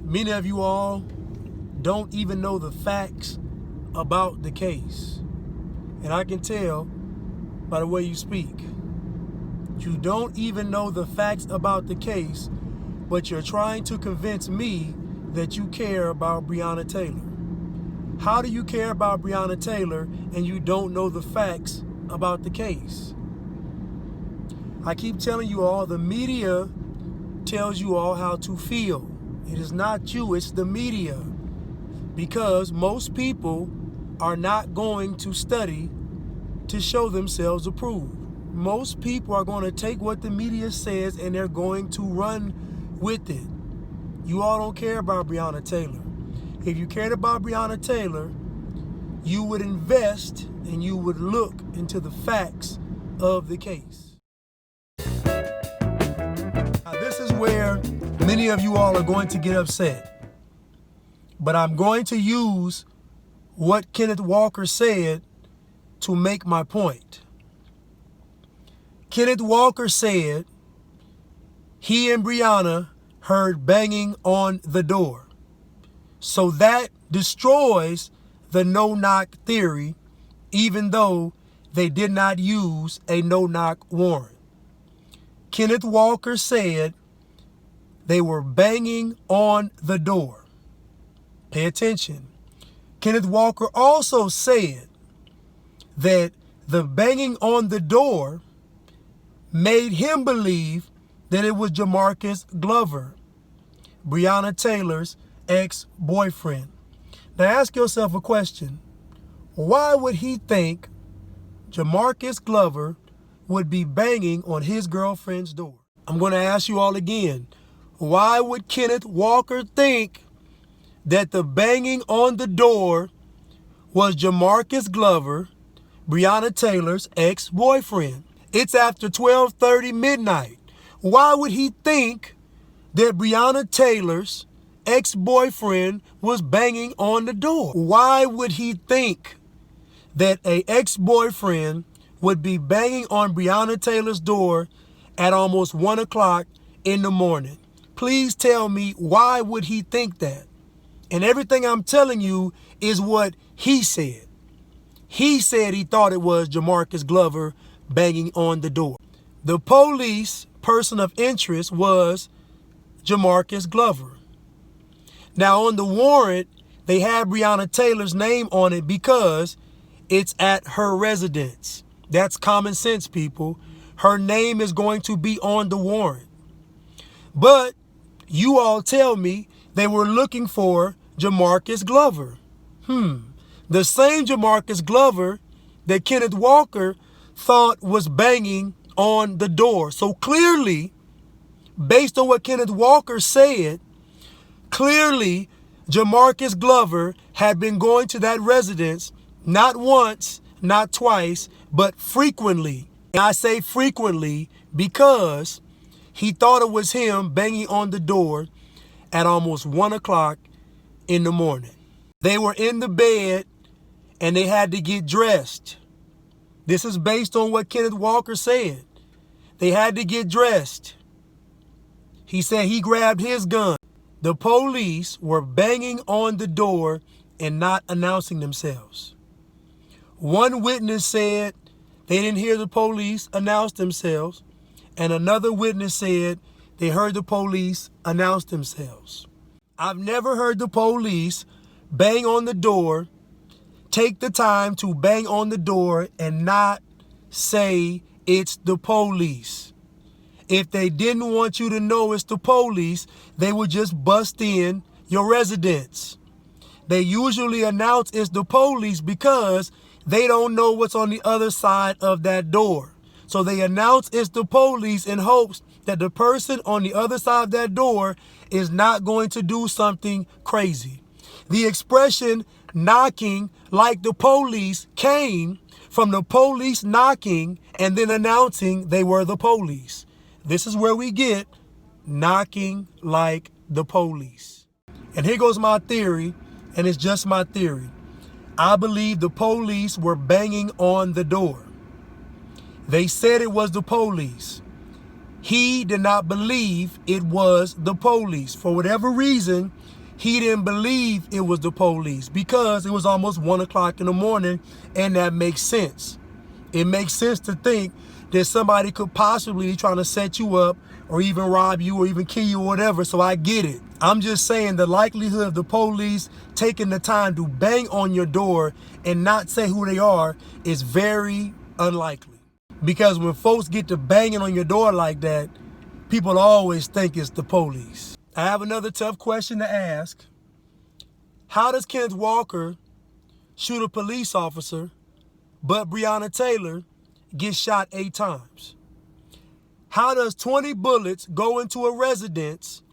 Many of you all don't even know the facts about the case. And I can tell by the way you speak. You don't even know the facts about the case, but you're trying to convince me that you care about Breonna Taylor. How do you care about Breonna Taylor and you don't know the facts about the case? I keep telling you all, the media tells you all how to feel. It is not you, it's the media. Because most people are not going to study to show themselves approved. Most people are going to take what the media says and they're going to run with it. You all don't care about Breonna Taylor. If you cared about Breonna Taylor, you would invest and you would look into the facts of the case. Now, this is where many of you all are going to get upset. But I'm going to use what Kenneth Walker said to make my point. Kenneth Walker said he and Breonna heard banging on the door. So that destroys the no-knock theory, even though they did not use a no-knock warrant. Kenneth Walker said they were banging on the door. Pay attention. Kenneth Walker also said that the banging on the door made him believe that it was Jamarcus Glover, Breonna Taylor's ex-boyfriend. Now ask yourself a question. Why would he think Jamarcus Glover would be banging on his girlfriend's door? I'm going to ask you all again. Why would Kenneth Walker think that the banging on the door was Jamarcus Glover, Breonna Taylor's ex-boyfriend? It's after 12:30 midnight. Why would he think that Breonna Taylor's ex-boyfriend was banging on the door? Why would he think that an ex-boyfriend would be banging on Breonna Taylor's door at almost 1 o'clock in the morning? Please tell me, why would he think that? And everything I'm telling you is what he said. He said he thought it was Jamarcus Glover banging on the door. The police person of interest was Jamarcus Glover. Now on the warrant, they had Breonna Taylor's name on it because it's at her residence. That's common sense, people. Her name is going to be on the warrant. But you all tell me they were looking for Jamarcus Glover. The same Jamarcus Glover that Kenneth Walker thought was banging on the door. So clearly, based on what Kenneth Walker said, clearly Jamarcus Glover had been going to that residence not once, not twice, but frequently. And I say frequently because he thought it was him banging on the door at almost 1 o'clock in the morning. They were in the bed and they had to get dressed. This is based on what Kenneth Walker said. They had to get dressed. He said he grabbed his gun. The police were banging on the door and not announcing themselves. One witness said they didn't hear the police announce themselves, and another witness said they heard the police announce themselves. I've never heard the police bang on the door, take the time to bang on the door and not say it's the police. If they didn't want you to know it's the police, they would just bust in your residence. They usually announce it's the police because they don't know what's on the other side of that door. So they announce it's the police in hopes that the person on the other side of that door is not going to do something crazy. The expression knocking like the police came from the police knocking and then announcing they were the police. This is where we get knocking like the police. And here goes my theory, and it's just my theory. I believe the police were banging on the door. They said it was the police. He did not believe it was the police. For whatever reason, he didn't believe it was the police because it was almost 1 o'clock in the morning, and that makes sense. It makes sense to think that somebody could possibly be trying to set you up or even rob you or even kill you or whatever, so I get it. I'm just saying the likelihood of the police taking the time to bang on your door and not say who they are is very unlikely. Because when folks get to banging on your door like that, people always think it's the police. I have another tough question to ask. How does Kenneth Walker shoot a police officer, but Breonna Taylor gets shot 8 times? How does 20 bullets go into a residence,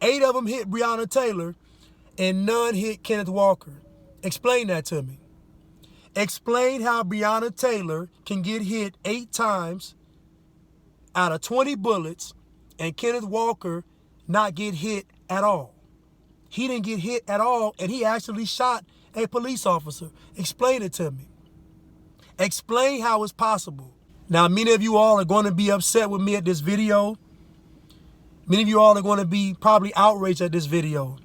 8 of them hit Breonna Taylor, and none hit Kenneth Walker? Explain that to me. Explain how Breonna Taylor can get hit 8 times out of 20 bullets and Kenneth Walker not get hit at all. He didn't get hit at all, and he actually shot a police officer. Explain it to me. Explain how it's possible. Now, many of you all are going to be upset with me at this video. Many of you all are going to be probably outraged at this video.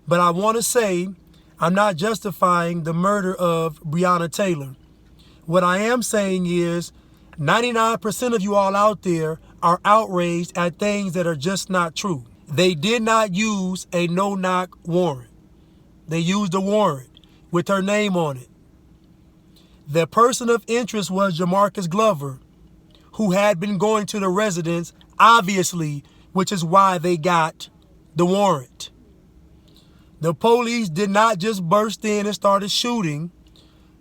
But I want to say, I'm not justifying the murder of Breonna Taylor. What I am saying is 99% of you all out there are outraged at things that are just not true. They did not use a no-knock warrant. They used a warrant with her name on it. The person of interest was Jamarcus Glover, who had been going to the residence, obviously, which is why they got the warrant. The police did not just burst in and started shooting.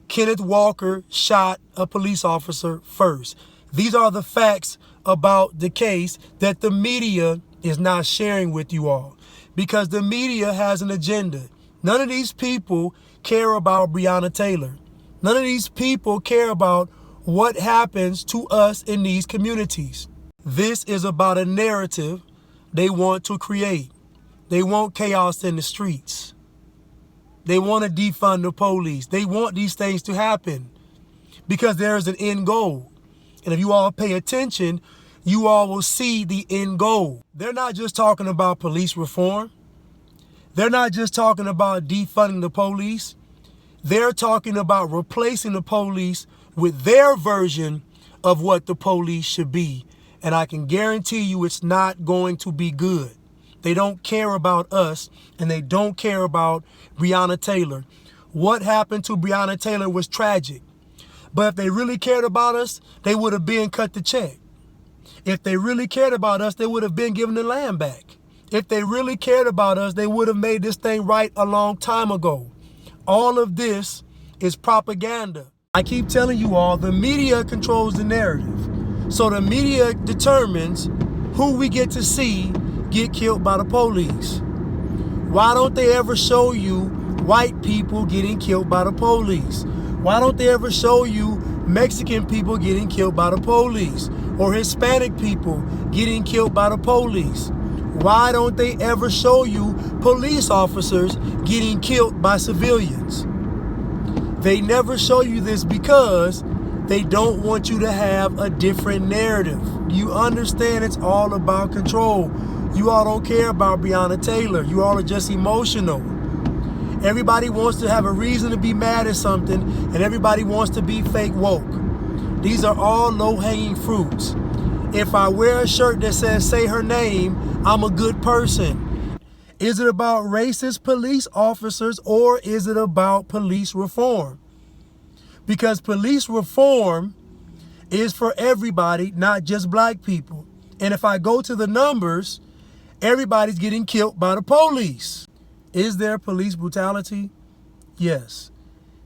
Kenneth Walker shot a police officer first. These are the facts about the case that the media is not sharing with you all, because the media has an agenda. None of these people care about Breonna Taylor. None of these people care about what happens to us in these communities. This is about a narrative they want to create. They want chaos in the streets. They want to defund the police. They want these things to happen because there is an end goal. And if you all pay attention, you all will see the end goal. They're not just talking about police reform. They're not just talking about defunding the police. They're talking about replacing the police with their version of what the police should be. And I can guarantee you it's not going to be good. They don't care about us, and they don't care about Breonna Taylor. What happened to Breonna Taylor was tragic. But if they really cared about us, they would have been cut the check. If they really cared about us, they would have been given the land back. If they really cared about us, they would have made this thing right a long time ago. All of this is propaganda. I keep telling you all, the media controls the narrative. So the media determines who we get to see get killed by the police. Why don't they ever show you white people getting killed by the police? Why don't they ever show you Mexican people getting killed by the police? Or Hispanic people getting killed by the police? Why don't they ever show you police officers getting killed by civilians? They never show you this because they don't want you to have a different narrative. You understand it's all about control. You all don't care about Breonna Taylor. You all are just emotional. Everybody wants to have a reason to be mad at something, and everybody wants to be fake woke. These are all low-hanging fruits. If I wear a shirt that says, say her name, I'm a good person. Is it about racist police officers, or is it about police reform? Because police reform is for everybody, not just black people. And if I go to the numbers, everybody's getting killed by the police. Is there police brutality? Yes,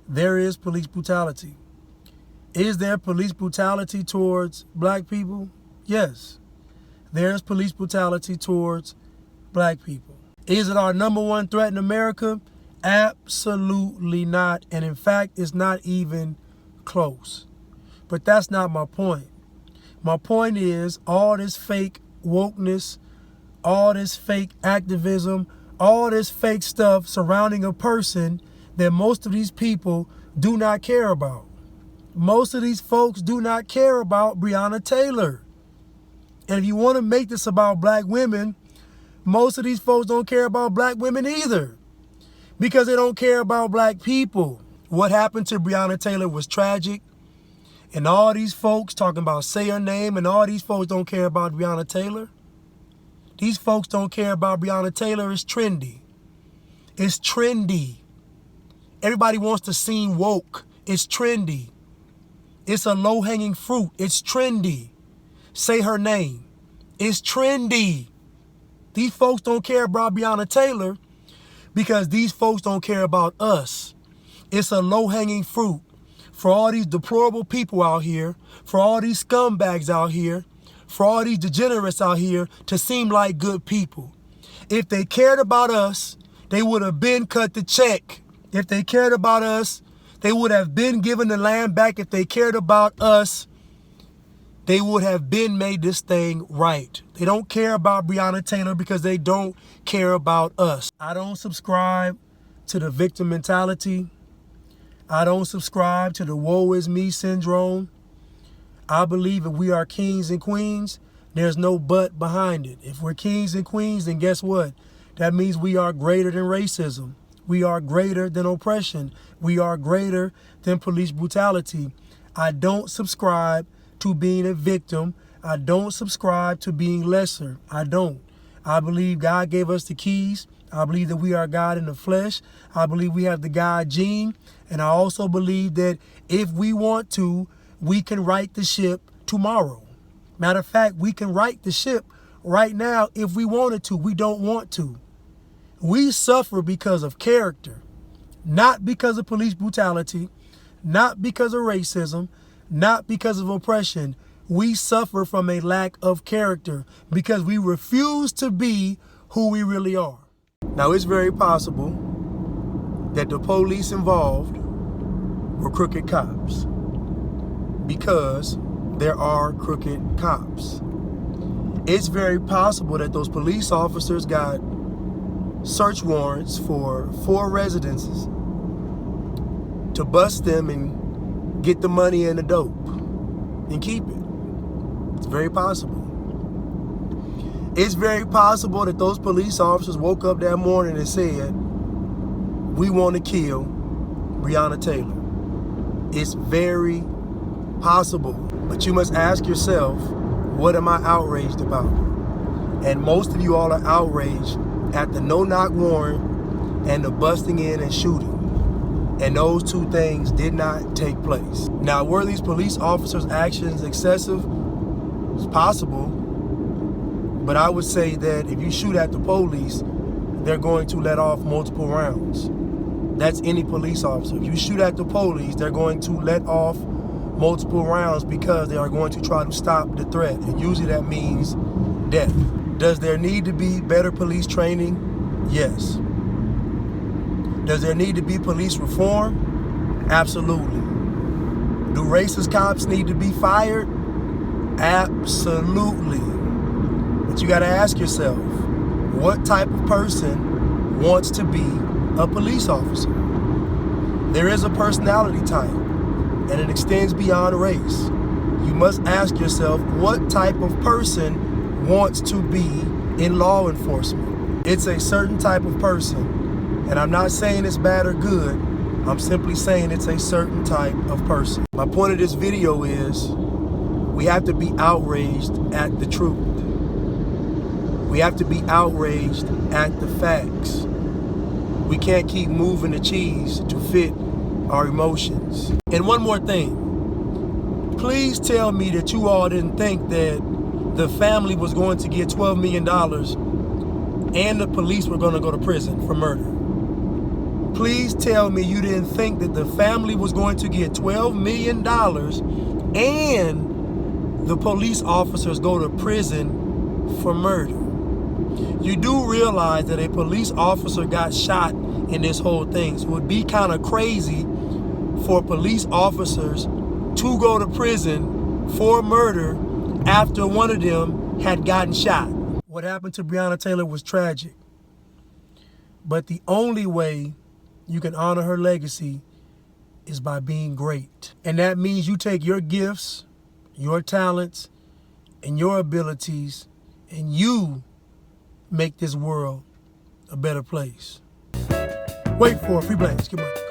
there is police brutality. Is there police brutality towards black people? Yes, there's police brutality towards black people. Is it our number one threat in America? Absolutely not. And in fact, it's not even close. But that's not my point. My point is all this fake wokeness, all this fake activism, all this fake stuff surrounding a person that most of these people do not care about. Most of these folks do not care about Breonna Taylor. And if you want to make this about black women, most of these folks don't care about black women either, because they don't care about black people. What happened to Breonna Taylor was tragic. And all these folks talking about say her name, and all these folks don't care about Breonna Taylor. These folks don't care about Breonna Taylor. It's trendy. It's trendy. Everybody wants to seem woke. It's trendy. It's a low-hanging fruit. It's trendy. Say her name. It's trendy. These folks don't care about Breonna Taylor because these folks don't care about us. It's a low-hanging fruit for all these deplorable people out here, for all these scumbags out here, for all these degenerates out here to seem like good people. If they cared about us, they would have been cut the check. If they cared about us, they would have been given the land back. If they cared about us, they would have been made this thing right. They don't care about Breonna Taylor because they don't care about us. I don't subscribe to the victim mentality. I don't subscribe to the woe is me syndrome. I believe if we are kings and queens, there's no but behind it. If we're kings and queens, then guess what? That means we are greater than racism. We are greater than oppression. We are greater than police brutality. I don't subscribe to being a victim. I don't subscribe to being lesser. I don't. I believe God gave us the keys. I believe that we are God in the flesh. I believe we have the God gene. And I also believe that if we want to, we can right the ship tomorrow. Matter of fact, we can right the ship right now if we wanted to. We don't want to. We suffer because of character, not because of police brutality, not because of racism, not because of oppression. We suffer from a lack of character because we refuse to be who we really are. Now, it's very possible that the police involved were crooked cops, because there are crooked cops. It's very possible that those police officers got search warrants for 4 residences to bust them and get the money and the dope and keep it. It's very possible. It's very possible that those police officers woke up that morning and said, we want to kill Breonna Taylor. It's very possible. But you must ask yourself, what am I outraged about? And most of you all are outraged at the no-knock warrant and the busting in and shooting. And those 2 things did not take place. Now, were these police officers' actions excessive? It's possible. But I would say that if you shoot at the police, they're going to let off multiple rounds. That's any police officer. If you shoot at the police, they're going to let off multiple rounds because they are going to try to stop the threat. And usually that means death. Does there need to be better police training? Yes. Does there need to be police reform? Absolutely. Do racist cops need to be fired? Absolutely. But you got to ask yourself, what type of person wants to be a police officer? There is a personality type, and it extends beyond race. You must ask yourself, what type of person wants to be in law enforcement? It's a certain type of person, and I'm not saying it's bad or good. I'm simply saying it's a certain type of person. My point of this video is we have to be outraged at the truth. We have to be outraged at the facts. We can't keep moving the cheese to fit our emotions. And one more thing. Please tell me that you all didn't think that the family was going to get $12 million and the police were going to go to prison for murder. Please tell me you didn't think that the family was going to get $12 million and the police officers go to prison for murder. You do realize that a police officer got shot in this whole thing. So it would be kind of crazy for police officers to go to prison for murder after one of them had gotten shot. What happened to Breonna Taylor was tragic. But the only way you can honor her legacy is by being great. And that means you take your gifts, your talents, and your abilities, and you make this world a better place. Wait for it. Free Blacks. Get money.